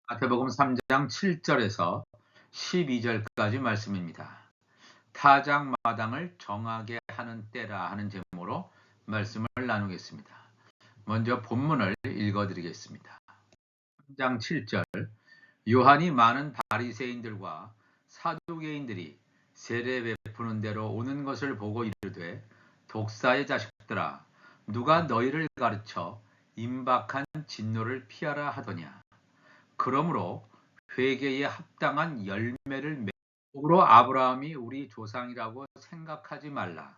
마태복음 3장 7절에서 12절까지 말씀입니다. 타작마당을 정하게 하는 때라 하는 제목으로 말씀을 나누겠습니다. 먼저 본문을 읽어드리겠습니다. 3장 7절 요한이 많은 바리새인들과 사두개인들이 세례 베푸는 대로 오는 것을 보고 이르되 독사의 자식들아 누가 너희를 가르쳐 임박한 진노를 피하라 하더냐. 그러므로 회개에 합당한 열매를 맺으로 아브라함이 우리 조상이라고 생각하지 말라.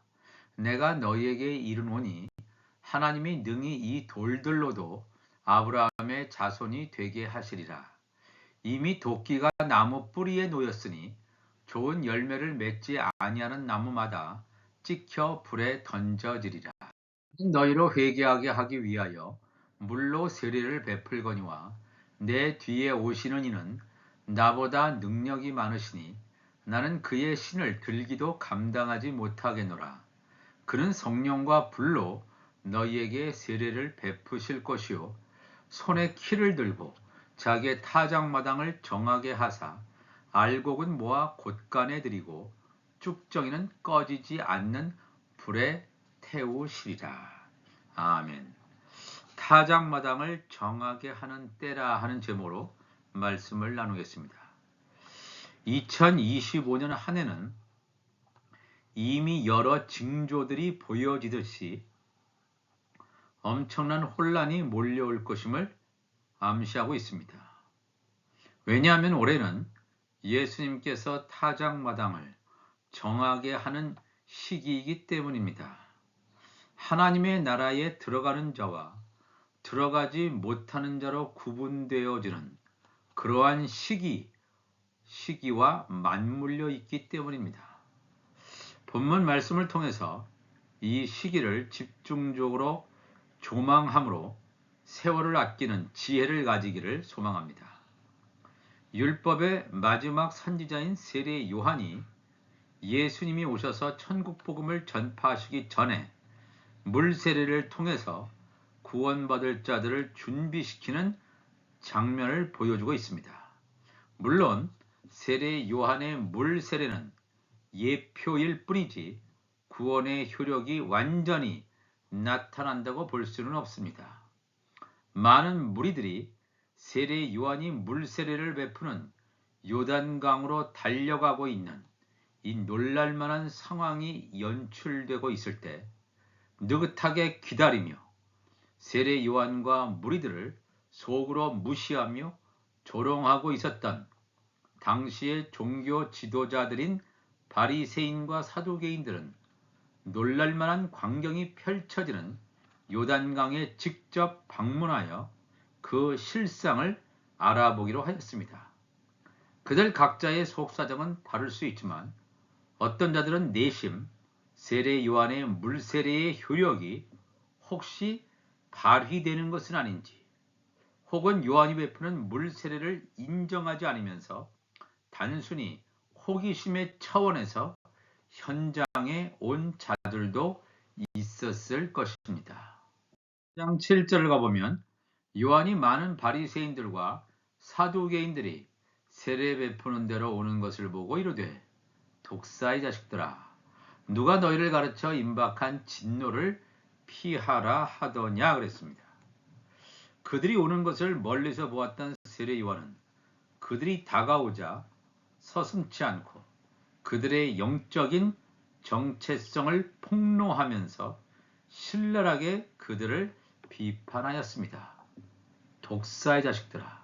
내가 너희에게 이르노니 하나님이 능히 이 돌들로도 아브라함의 자손이 되게 하시리라. 이미 도끼가 나무 뿌리에 놓였으니 좋은 열매를 맺지 아니하는 나무마다 찍혀 불에 던져지리라. 너희로 회개하게 하기 위하여 물로 세례를 베풀거니와 내 뒤에 오시는 이는 나보다 능력이 많으시니 나는 그의 신을 들기도 감당하지 못하겠노라. 그는 성령과 불로 너희에게 세례를 베푸실 것이요 손에 키를 들고 자기의 타작마당을 정하게 하사 알곡은 모아 곳간에 들이고 쭉정이는 꺼지지 않는 불에 태우시리라. 아멘. 타작마당을 정하게 하는 때라 하는 제목으로 말씀을 나누겠습니다. 2025년 한 해는 이미 여러 징조들이 보여지듯이 엄청난 혼란이 몰려올 것임을 암시하고 있습니다. 왜냐하면 올해는 예수님께서 타작마당을 정하게 하는 시기이기 때문입니다. 하나님의 나라에 들어가는 자와 들어가지 못하는 자로 구분되어지는 그러한 시기와 맞물려 있기 때문입니다. 본문 말씀을 통해서 이 시기를 집중적으로 조망함으로 세월을 아끼는 지혜를 가지기를 소망합니다. 율법의 마지막 선지자인 세례 요한이 예수님이 오셔서 천국 복음을 전파하시기 전에 물 세례를 통해서 구원받을 자들을 준비시키는 장면을 보여주고 있습니다. 물론 세례 요한의 물 세례는 예표일 뿐이지 구원의 효력이 완전히 나타난다고 볼 수는 없습니다. 많은 무리들이 세례 요한이 물 세례를 베푸는 요단강으로 달려가고 있는 이 놀랄만한 상황이 연출되고 있을 때 느긋하게 기다리며 세례 요한과 무리들을 속으로 무시하며 조롱하고 있었던 당시의 종교 지도자들인 바리새인과 사두개인들은 놀랄만한 광경이 펼쳐지는 요단강에 직접 방문하여 그 실상을 알아보기로 하였습니다. 그들 각자의 속사정은 다를 수 있지만 어떤 자들은 내심 세례 요한의 물세례의 효력이 혹시 발휘되는 것은 아닌지, 혹은 요한이 베푸는 물세례를 인정하지 않으면서 단순히 호기심의 차원에서 현장에 온 자들도 있었을 것입니다. 1장 7절을 가보면 요한이 많은 바리새인들과 사두개인들이 세례 베푸는 대로 오는 것을 보고 이르되 독사의 자식들아 누가 너희를 가르쳐 임박한 진노를 피하라 하더냐 그랬습니다. 그들이 오는 것을 멀리서 보았던 세례 요한은 그들이 다가오자 서슴지 않고 그들의 영적인 정체성을 폭로하면서 신랄하게 그들을 비판하였습니다. 독사의 자식들아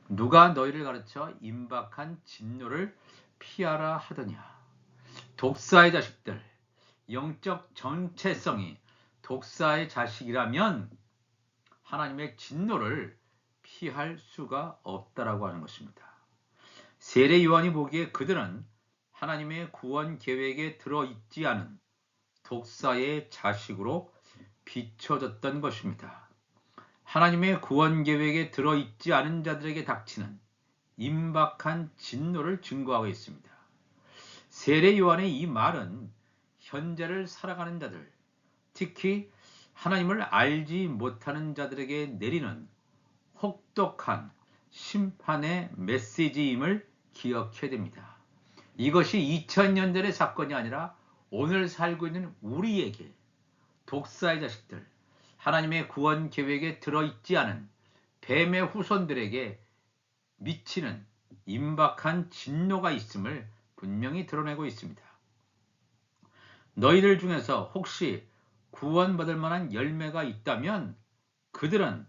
누가 너희를 가르쳐 임박한 진노를 피하라 하더냐. 독사의 자식들, 영적 정체성이 독사의 자식이라면 하나님의 진노를 피할 수가 없다라고 하는 것입니다. 세례 요한이 보기에 그들은 하나님의 구원 계획에 들어있지 않은 독사의 자식으로 비춰졌던 것입니다. 하나님의 구원 계획에 들어있지 않은 자들에게 닥치는 임박한 진노를 증거하고 있습니다. 세례 요한의 이 말은 현재를 살아가는 자들, 특히 하나님을 알지 못하는 자들에게 내리는 혹독한 심판의 메시지임을 기억해야 됩니다. 이것이 2000년 전의 사건이 아니라 오늘 살고 있는 우리에게, 독사의 자식들, 하나님의 구원 계획에 들어있지 않은 뱀의 후손들에게 미치는 임박한 진노가 있음을 분명히 드러내고 있습니다. 너희들 중에서 혹시 구원받을 만한 열매가 있다면 그들은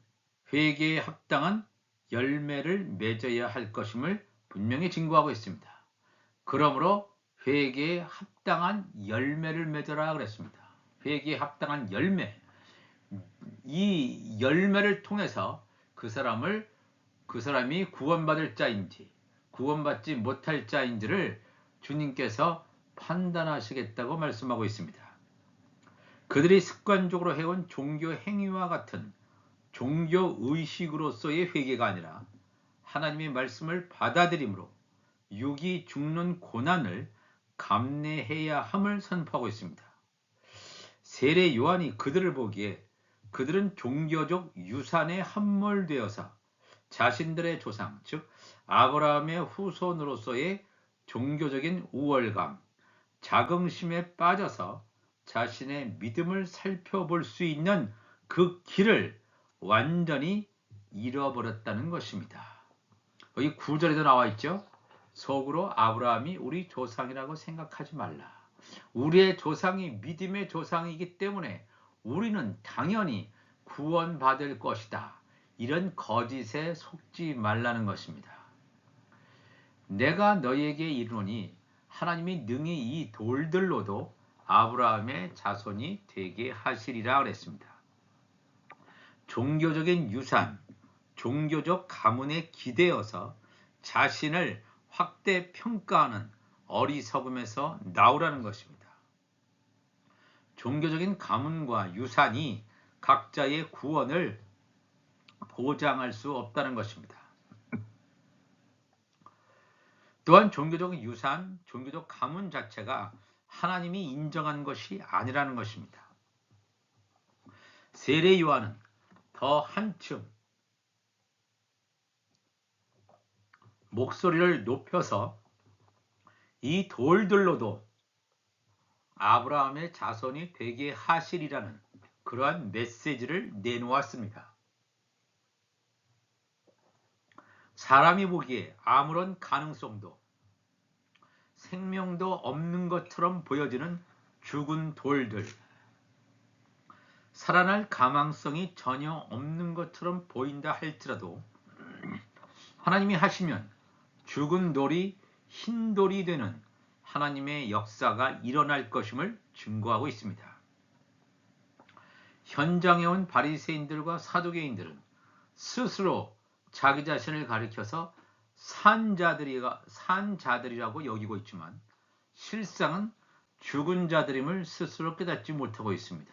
회개에 합당한 열매를 맺어야 할 것임을 분명히 증거하고 있습니다. 그러므로 회개에 합당한 열매를 맺어라 그랬습니다. 회개에 합당한 열매. 이 열매를 통해서 그 사람이 구원받을 자인지 구원받지 못할 자인지를 주님께서 판단하시겠다고 말씀하고 있습니다. 그들이 습관적으로 해온 종교 행위와 같은 종교 의식으로서의 회개가 아니라 하나님의 말씀을 받아들임으로 육이 죽는 고난을 감내해야 함을 선포하고 있습니다. 세례 요한이 그들을 보기에 그들은 종교적 유산에 함몰되어서 자신들의 조상, 즉 아브라함의 후손으로서의 종교적인 우월감, 자긍심에 빠져서 자신의 믿음을 살펴볼 수 있는 그 길을 완전히 잃어버렸다는 것입니다. 여기 9절에도 나와 있죠. 속으로 아브라함이 우리 조상이라고 생각하지 말라. 우리의 조상이 믿음의 조상이기 때문에 우리는 당연히 구원받을 것이다. 이런 거짓에 속지 말라는 것입니다. 내가 너희에게 이르노니 하나님이 능히 이 돌들로도 아브라함의 자손이 되게 하시리라 그랬습니다. 종교적인 유산, 종교적 가문에 기대어서 자신을 확대 평가하는 어리석음에서 나오라는 것입니다. 종교적인 가문과 유산이 각자의 구원을 보장할 수 없다는 것입니다. 또한 종교적 유산, 종교적 가문 자체가 하나님이 인정한 것이 아니라는 것입니다. 세례 요한은 더 한층 목소리를 높여서 이 돌들로도 아브라함의 자손이 되게 하시리라는 그러한 메시지를 내놓았습니다. 사람이 보기에 아무런 가능성도 생명도 없는 것처럼 보여지는 죽은 돌들, 살아날 가망성이 전혀 없는 것처럼 보인다 할지라도 하나님이 하시면 죽은 돌이 흰 돌이 되는 하나님의 역사가 일어날 것임을 증거하고 있습니다. 현장에 온 바리새인들과 사두개인들은 스스로 자기 자신을 가리켜서 산자들이라고 여기고 있지만 실상은 죽은 자들임을 스스로 깨닫지 못하고 있습니다.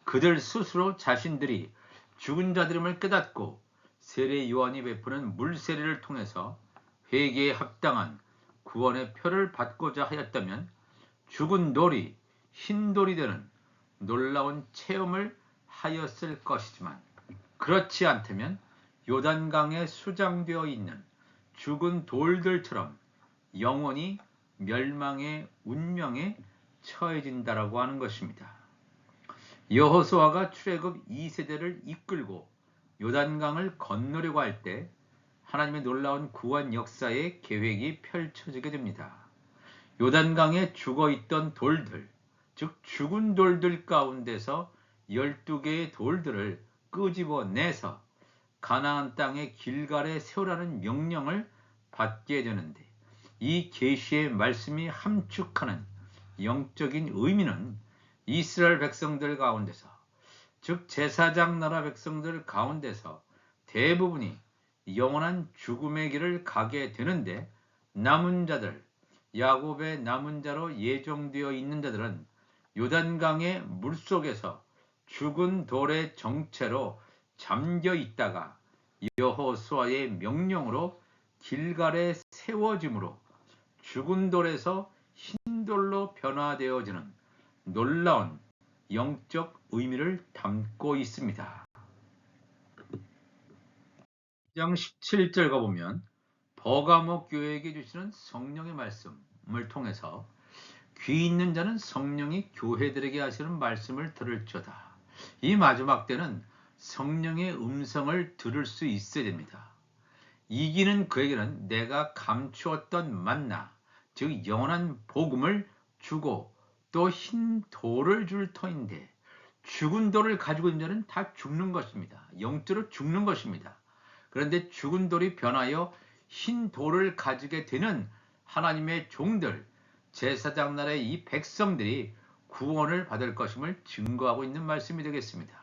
그들 스스로 자신들이 죽은 자들임을 깨닫고 세례 요한이 베푸는 물세례를 통해서 회개에 합당한 구원의 표를 받고자 하였다면 죽은 돌이 흰 돌이 되는 놀라운 체험을 하였을 것이지만 그렇지 않다면 요단강에 수장되어 있는 죽은 돌들처럼 영원히 멸망의 운명에 처해진다라고 하는 것입니다. 여호수아가 출애굽 2세대를 이끌고 요단강을 건너려고 할 때 하나님의 놀라운 구원 역사의 계획이 펼쳐지게 됩니다. 요단강에 죽어있던 돌들, 즉 죽은 돌들 가운데서 12개의 돌들을 끄집어내서 가나안 땅의 길갈에 세우라는 명령을 받게 되는데 이 계시의 말씀이 함축하는 영적인 의미는 이스라엘 백성들 가운데서 즉 제사장 나라 백성들 가운데서 대부분이 영원한 죽음의 길을 가게 되는데 남은 자들, 야곱의 남은 자로 예정되어 있는 자들은 요단강의 물속에서 죽은 돌의 정체로 잠겨 있다가 여호수아의 명령으로 길갈에 세워짐으로 죽은 돌에서 흰 돌로 변화되어지는 놀라운 영적 의미를 담고 있습니다. 장 17절 가보면 버가모 교회에게 주시는 성령의 말씀을 통해서 귀 있는 자는 성령이 교회들에게 하시는 말씀을 들을지어다. 이 마지막 때는 성령의 음성을 들을 수 있어야 됩니다. 이기는 그에게는 내가 감추었던 만나, 즉 영원한 복음을 주고 또 흰 돌을 줄 터인데, 죽은 돌을 가지고 있는 자는 다 죽는 것입니다. 영적으로 죽는 것입니다. 그런데 죽은 돌이 변하여 흰 돌을 가지게 되는 하나님의 종들, 제사장 나라의 이 백성들이 구원을 받을 것임을 증거하고 있는 말씀이 되겠습니다.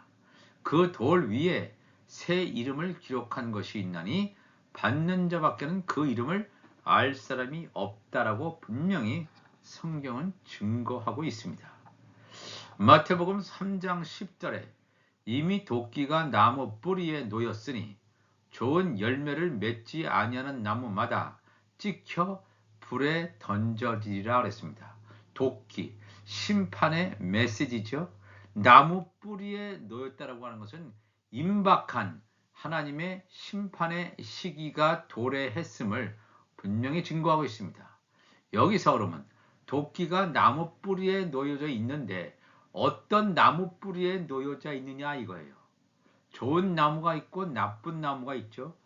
그 돌 위에 새 이름을 기록한 것이 있나니 받는 자밖에는 그 이름을 알 사람이 없다라고 분명히 성경은 증거하고 있습니다. 마태복음 3장 10절에 이미 도끼가 나무 뿌리에 놓였으니 좋은 열매를 맺지 아니하는 나무마다 찍혀 불에 던져지리라 그랬습니다. 도끼, 심판의 메시지죠. 나무 뿌리에 놓였다라고 하는 것은 임박한 하나님의 심판의 시기가 도래했음을 분명히 증거하고 있습니다. 여기서 그러면 도끼가 나무 뿌리에 놓여져 있는데 어떤 나무 뿌리에 놓여져 있느냐 이거예요. 좋은 나무가 있고 나쁜 나무가 있죠.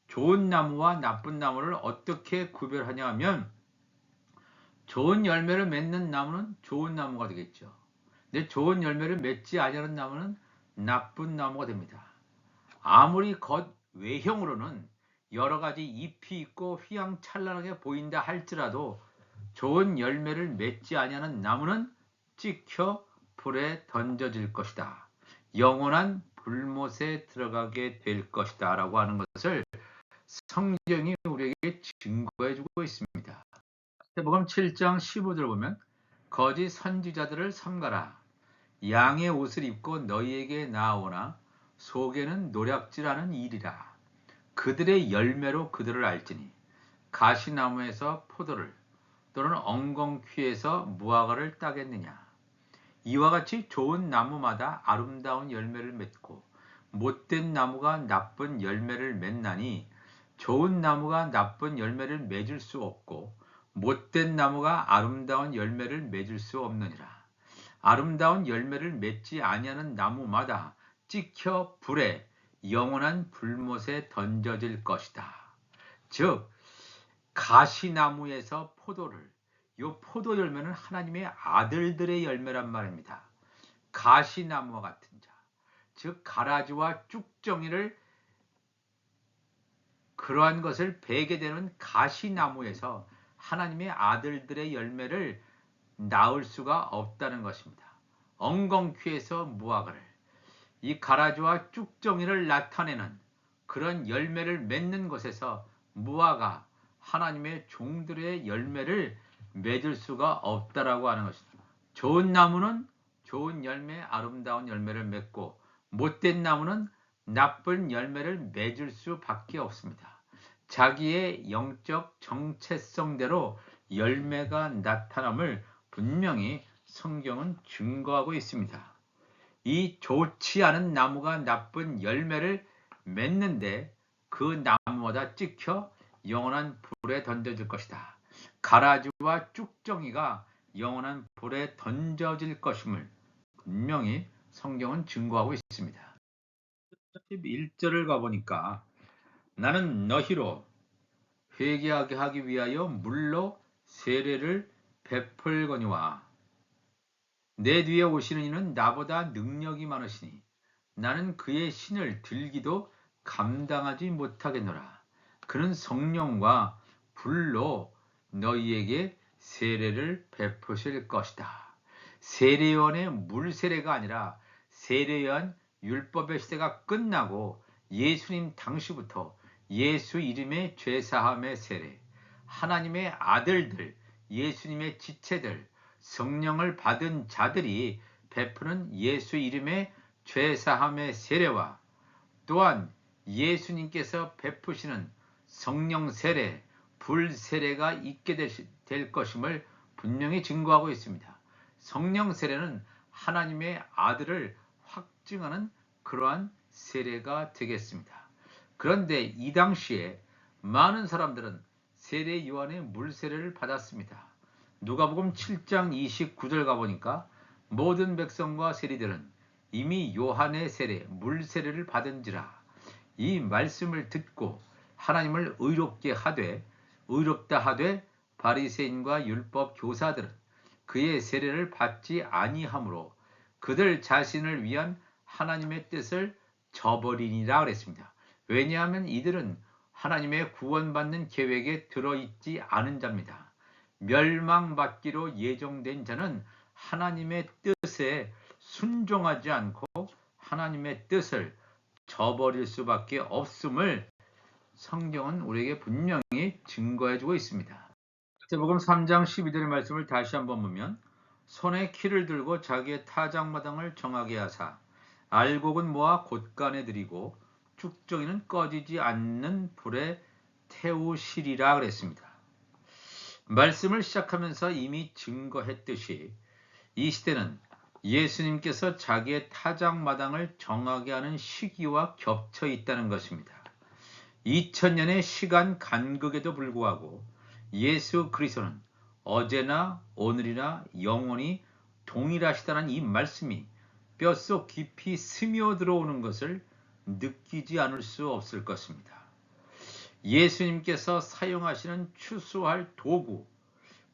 좋은 나무와 나쁜 나무를 어떻게 구별하냐 하면 좋은 열매를 맺는 나무는 좋은 나무가 되겠죠. 근데 좋은 열매를 맺지 아니하는 나무는 나쁜 나무가 됩니다. 아무리 겉 외형으로는 여러 가지 잎이 있고 휘황찬란하게 보인다 할지라도 좋은 열매를 맺지 아니하는 나무는 찍혀 불에 던져질 것이다. 영원한 불못에 들어가게 될 것이다 라고 하는 것을 성경이 우리에게 증거해 주고 있습니다. 마태복음 7장 15절 보면 거짓 선지자들을 삼가라. 양의 옷을 입고 너희에게 나아오나 속에는 노략질하는 일이라. 그들의 열매로 그들을 알지니 가시나무에서 포도를 또는 엉겅퀴에서 무화과를 따겠느냐. 이와 같이 좋은 나무마다 아름다운 열매를 맺고 못된 나무가 나쁜 열매를 맺나니 좋은 나무가 나쁜 열매를 맺을 수 없고 못된 나무가 아름다운 열매를 맺을 수 없느니라. 아름다운 열매를 맺지 아니하는 나무마다 찍혀 불에 영원한 불못에 던져질 것이다. 즉 가시나무에서 포도를, 이 포도 열매는 하나님의 아들들의 열매란 말입니다. 가시나무와 같은 자, 즉 가라지와 쭉정이를 그러한 것을 베게 되는 가시나무에서 하나님의 아들들의 열매를 낳을 수가 없다는 것입니다. 엉겅퀴에서 무화과를, 이 가라지와 쭉정이를 나타내는 그런 열매를 맺는 것에서 무화과, 하나님의 종들의 열매를 맺을 수가 없다라고 하는 것입니다. 좋은 나무는 좋은 열매, 아름다운 열매를 맺고 못된 나무는 나쁜 열매를 맺을 수밖에 없습니다. 자기의 영적 정체성대로 열매가 나타남을 분명히 성경은 증거하고 있습니다. 이 좋지 않은 나무가 나쁜 열매를 맺는데 그 나무마다 찍혀 영원한 불에 던져질 것이다. 가라지와 쭉정이가 영원한 불에 던져질 것임을 분명히 성경은 증거하고 있습니다. 11절을 가보니까 나는 너희로 회개하게 하기 위하여 물로 세례를 베풀거니와 내 뒤에 오시는 이는 나보다 능력이 많으시니 나는 그의 신을 들기도 감당하지 못하겠노라. 그는 성령과 불로 너희에게 세례를 베푸실 것이다. 세례요한의 물세례가 아니라 세례요한 율법의 시대가 끝나고 예수님 당시부터 예수 이름의 죄사함의 세례, 하나님의 아들들, 예수님의 지체들, 성령을 받은 자들이 베푸는 예수 이름의 죄사함의 세례와 또한 예수님께서 베푸시는 성령 세례, 불 세례가 있게 될 것임을 분명히 증거하고 있습니다. 성령 세례는 하나님의 아들을 확증하는 그러한 세례가 되겠습니다. 그런데 이 당시에 많은 사람들은 세례 요한의 물세례를 받았습니다. 누가복음 7장 29절 가보니까 모든 백성과 세리들은 이미 요한의 세례, 물세례를 받은지라. 이 말씀을 듣고 하나님을 의롭다 하되 바리새인과 율법 교사들은 그의 세례를 받지 아니하므로 그들 자신을 위한 하나님의 뜻을 저버리니라 그랬습니다. 왜냐하면 이들은 하나님의 구원받는 계획에 들어있지 않은 자입니다. 멸망받기로 예정된 자는 하나님의 뜻에 순종하지 않고 하나님의 뜻을 저버릴 수밖에 없음을 성경은 우리에게 분명히 증거해주고 있습니다. 마태복음 3장 12절의 말씀을 다시 한번 보면 손에 키를 들고 자기의 타작마당을 정하게 하사 알곡은 모아 곳간에 들이고 쭉정이는 꺼지지 않는 불에 태우시리라 그랬습니다. 말씀을 시작하면서 이미 증거했듯이 이 시대는 예수님께서 자기의 타작마당을 정하게 하는 시기와 겹쳐 있다는 것입니다. 2000년의 시간 간극에도 불구하고 예수 그리스도는 어제나 오늘이나 영원히 동일하시다는 이 말씀이 뼛속 깊이 스며들어오는 것을 느끼지 않을 수 없을 것입니다. 예수님께서 사용하시는 추수할 도구,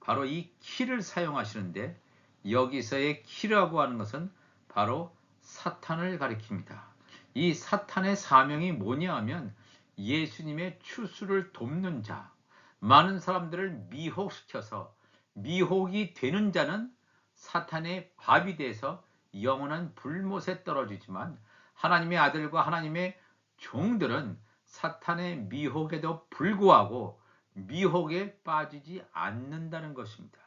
바로 이 키를 사용하시는데 여기서의 키라고 하는 것은 바로 사탄을 가리킵니다. 이 사탄의 사명이 뭐냐 하면 예수님의 추수를 돕는 자, 많은 사람들을 미혹시켜서 미혹이 되는 자는 사탄의 밥이 돼서 영원한 불못에 떨어지지만 하나님의 아들과 하나님의 종들은 사탄의 미혹에도 불구하고 미혹에 빠지지 않는다는 것입니다.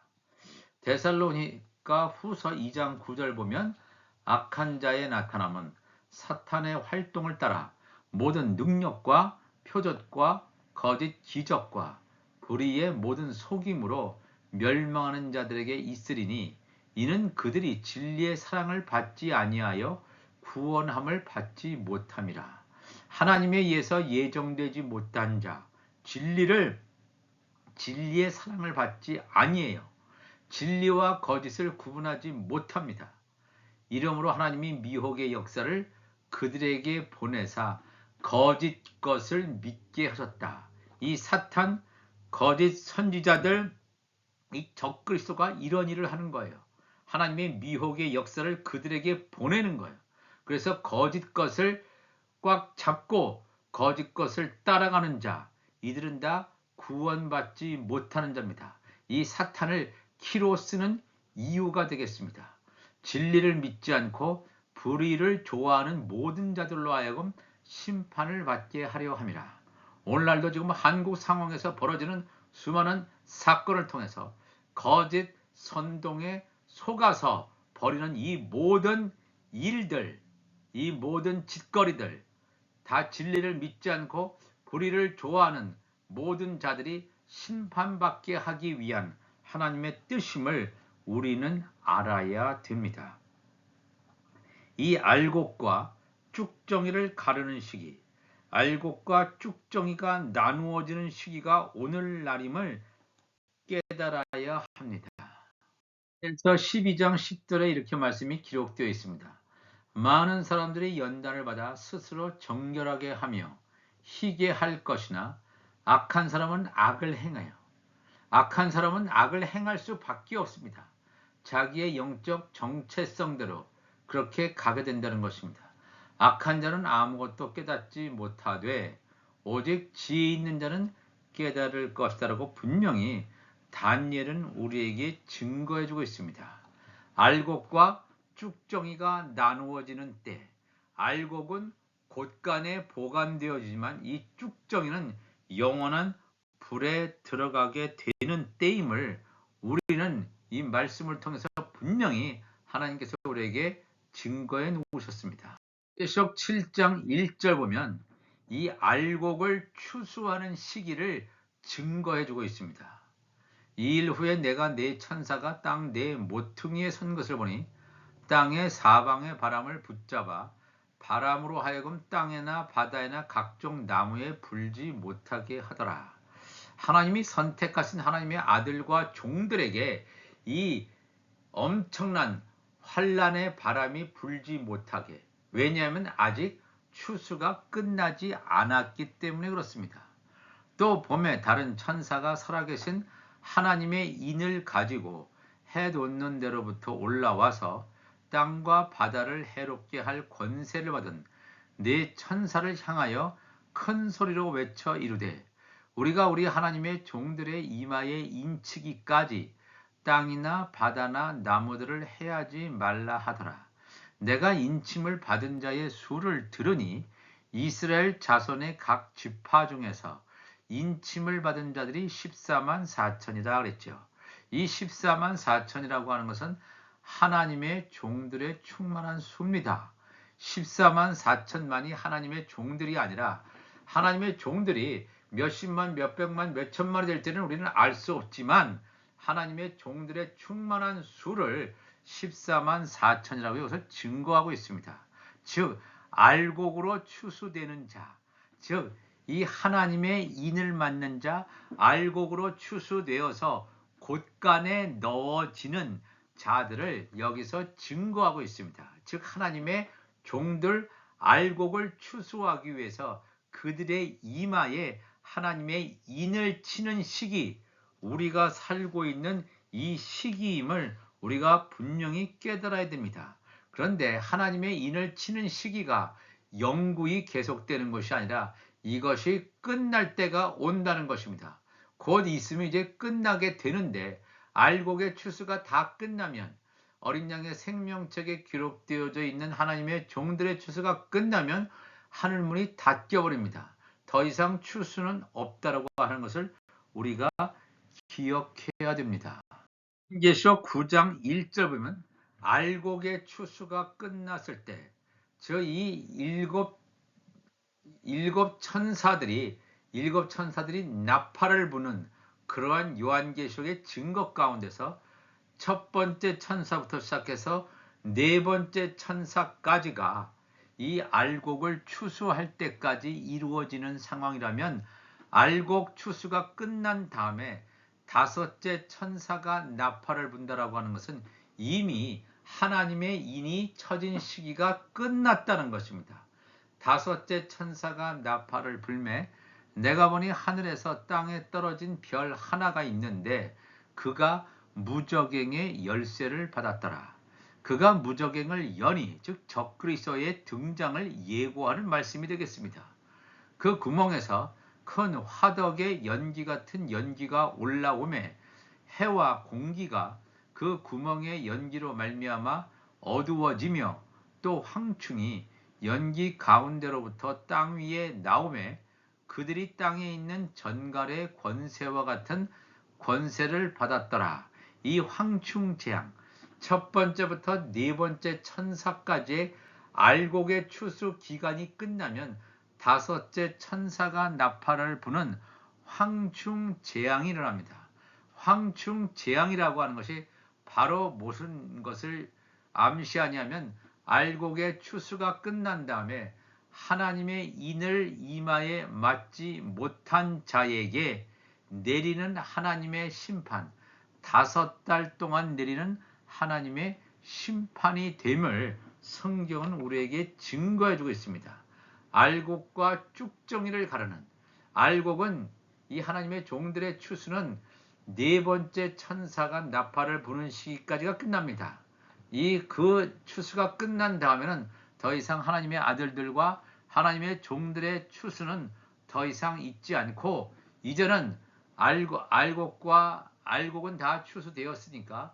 데살로니가 후서 2장 9절 보면 악한 자의 나타남은 사탄의 활동을 따라 모든 능력과 표적과 거짓 기적과 불의의 모든 속임으로 멸망하는 자들에게 있으리니 이는 그들이 진리의 사랑을 받지 아니하여 구원함을 받지 못함이라. 하나님에 의해서 예정되지 못한 자, 진리의 사랑을 받지 아니해요. 진리와 거짓을 구분하지 못합니다. 이러므로 하나님이 미혹의 역사를 그들에게 보내사 거짓 것을 믿게 하셨다. 이 사탄, 거짓 선지자들, 이 적그리스도가 이런 일을 하는 거예요. 하나님의 미혹의 역사를 그들에게 보내는 거예요. 그래서 거짓 것을 꽉 잡고 거짓 것을 따라가는 자, 이들은 다 구원받지 못하는 자입니다. 이 사탄을 키로 쓰는 이유가 되겠습니다. 진리를 믿지 않고 불의를 좋아하는 모든 자들로 하여금 심판을 받게 하려 함이라. 오늘날도 지금 한국 상황에서 벌어지는 수많은 사건을 통해서 거짓 선동에 속아서 벌이는 이 모든 일들, 이 모든 짓거리들, 다 진리를 믿지 않고 불의를 좋아하는 모든 자들이 심판받게 하기 위한 하나님의 뜻임을 우리는 알아야 됩니다. 이 알곡과 쭉정이를 가르는 시기, 알곡과 쭉정이가 나누어지는 시기가 오늘날임을 깨달아야 합니다. 그래서 12장 10절에 이렇게 말씀이 기록되어 있습니다. 많은 사람들이 연단을 받아 스스로 정결하게 하며 희게 할 것이나 악한 사람은 악을 행하여 악한 사람은 악을 행할 수밖에 없습니다. 자기의 영적 정체성대로 그렇게 가게 된다는 것입니다. 악한 자는 아무것도 깨닫지 못하되 오직 지혜 있는 자는 깨달을 것이다라고 분명히 다니엘은 우리에게 증거해주고 있습니다. 알곡과 쭉정이가 나누어지는 때, 알곡은 곳간에 보관되어지지만 이 쭉정이는 영원한 불에 들어가게 되는 때임을 우리는 이 말씀을 통해서 분명히 하나님께서 우리에게 증거해 놓으셨습니다. 계시록 7장 1절 보면 이 알곡을 추수하는 시기를 증거해 주고 있습니다. 이 일 후에 내가 네 천사가 땅 네 모퉁이에 선 것을 보니 땅의 사방의 바람을 붙잡아 바람으로 하여금 땅에나 바다에나 각종 나무에 불지 못하게 하더라. 하나님이 선택하신 하나님의 아들과 종들에게 이 엄청난 환란의 바람이 불지 못하게, 왜냐하면 아직 추수가 끝나지 않았기 때문에 그렇습니다. 또 봄에 다른 천사가 살아계신 하나님의 인을 가지고 해 돋는 데로부터 올라와서 땅과 바다를 해롭게 할 권세를 받은 네 천사를 향하여 큰 소리로 외쳐 이르되, 우리가 우리 하나님의 종들의 이마에 인치기까지 땅이나 바다나 나무들을 해하지 말라 하더라. 내가 인침을 받은 자의 수를 들으니 이스라엘 자손의 각 지파 중에서 인침을 받은 자들이 14만 4천이라 그랬죠. 이 14만 4천이라고 하는 것은 하나님의 종들의 충만한 수입니다. 14만 4천만이 하나님의 종들이 아니라 하나님의 종들이 몇십만, 몇백만, 몇천만이 될 때는 우리는 알 수 없지만 하나님의 종들의 충만한 수를 14만 4천이라고 여기서 증거하고 있습니다. 즉 알곡으로 추수되는 자, 즉 이 하나님의 인을 맡는 자, 알곡으로 추수되어서 곳간에 넣어지는 자들을 여기서 증거하고 있습니다. 즉 하나님의 종들 알곡을 추수하기 위해서 그들의 이마에 하나님의 인을 치는 시기, 우리가 살고 있는 이 시기임을 우리가 분명히 깨달아야 됩니다. 그런데 하나님의 인을 치는 시기가 영구히 계속되는 것이 아니라 이것이 끝날 때가 온다는 것입니다. 곧 있으면 이제 끝나게 되는데, 알곡의 추수가 다 끝나면, 어린 양의 생명책에 기록되어져 있는 하나님의 종들의 추수가 끝나면 하늘문이 닫혀버립니다. 더 이상 추수는 없다라고 하는 것을 우리가 기억해야 됩니다. 계시록 9장 1절 보면 알곡의 추수가 끝났을 때, 저 이 일곱 천사들이 나팔을 부는 그러한 요한계시록의 증거 가운데서 첫 번째 천사부터 시작해서 네 번째 천사까지가 이 알곡을 추수할 때까지 이루어지는 상황이라면, 알곡 추수가 끝난 다음에 다섯째 천사가 나팔을 분다라고 하는 것은 이미 하나님의 인이 쳐진 시기가 끝났다는 것입니다. 다섯째 천사가 나팔을 불매 내가 보니 하늘에서 땅에 떨어진 별 하나가 있는데 그가 무저갱의 열쇠를 받았더라. 그가 무저갱을 여니, 즉 적그리스도의 등장을 예고하는 말씀이 되겠습니다. 그 구멍에서 큰 화덕의 연기 같은 연기가 올라오매 해와 공기가 그 구멍의 연기로 말미암아 어두워지며, 또 황충이 연기 가운데로부터 땅 위에 나오매 그들이 땅에 있는 전갈의 권세와 같은 권세를 받았더라. 이 황충 재앙, 첫 번째부터 네 번째 천사까지의 알곡의 추수 기간이 끝나면 다섯째 천사가 나팔을 부는 황충 재앙이 일어납니다. 황충 재앙이라고 하는 것이 바로 무슨 것을 암시하냐면, 알곡의 추수가 끝난 다음에 하나님의 인을 이마에 맞지 못한 자에게 내리는 하나님의 심판, 5달 동안 내리는 하나님의 심판이 됨을 성경은 우리에게 증거해주고 있습니다. 알곡과 쭉정이를 가르는, 알곡은 이 하나님의 종들의 추수는 네 번째 천사가 나팔을 부는 시기까지가 끝납니다. 그 추수가 끝난 다음에는 더 이상 하나님의 아들들과 하나님의 종들의 추수는 더 이상 있지 않고, 이제는 알곡은 다 추수되었으니까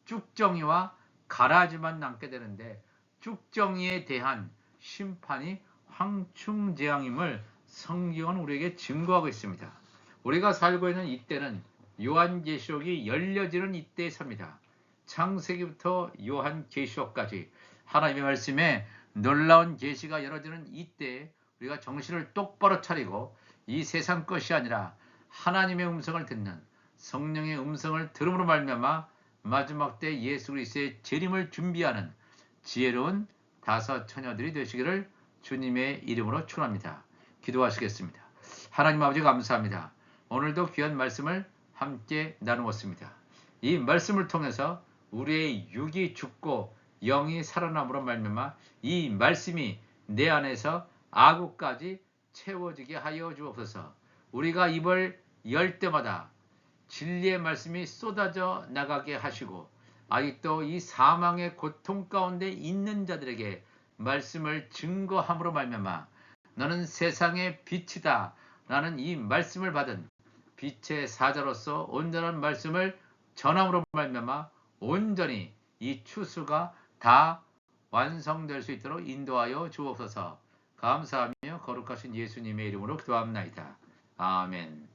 쭉정이와 가라지만 남게 되는데, 쭉정이에 대한 심판이 황충재앙임을 성경은 우리에게 증거하고 있습니다. 우리가 살고 있는 이때는 요한계시록이 열려지는 이때에 삽니다. 창세기부터 요한계시록까지 하나님의 말씀에 놀라운 계시가 열어지는 이때에 우리가 정신을 똑바로 차리고 이 세상 것이 아니라 하나님의 음성을 듣는, 성령의 음성을 들음으로 말미암아 마지막 때 예수 그리스도의 재림을 준비하는 지혜로운 다섯 처녀들이 되시기를 주님의 이름으로 축원합니다. 기도하시겠습니다. 하나님 아버지 감사합니다. 오늘도 귀한 말씀을 함께 나누었습니다. 이 말씀을 통해서 우리의 육이 죽고 영이 살아남으로 말미암아 이 말씀이 내 안에서 아구까지 채워지게 하여 주옵소서. 우리가 입을 열 때마다 진리의 말씀이 쏟아져 나가게 하시고 아직도 이 사망의 고통 가운데 있는 자들에게 말씀을 증거함으로 말미암아 너는 세상의 빛이다 라는 이 말씀을 받은 빛의 사자로서 온전한 말씀을 전함으로 말미암아 온전히 이 추수가 다 완성될 수 있도록 인도하여 주옵소서. 감사하며 거룩하신 예수님의 이름으로 기도합나이다. 아멘.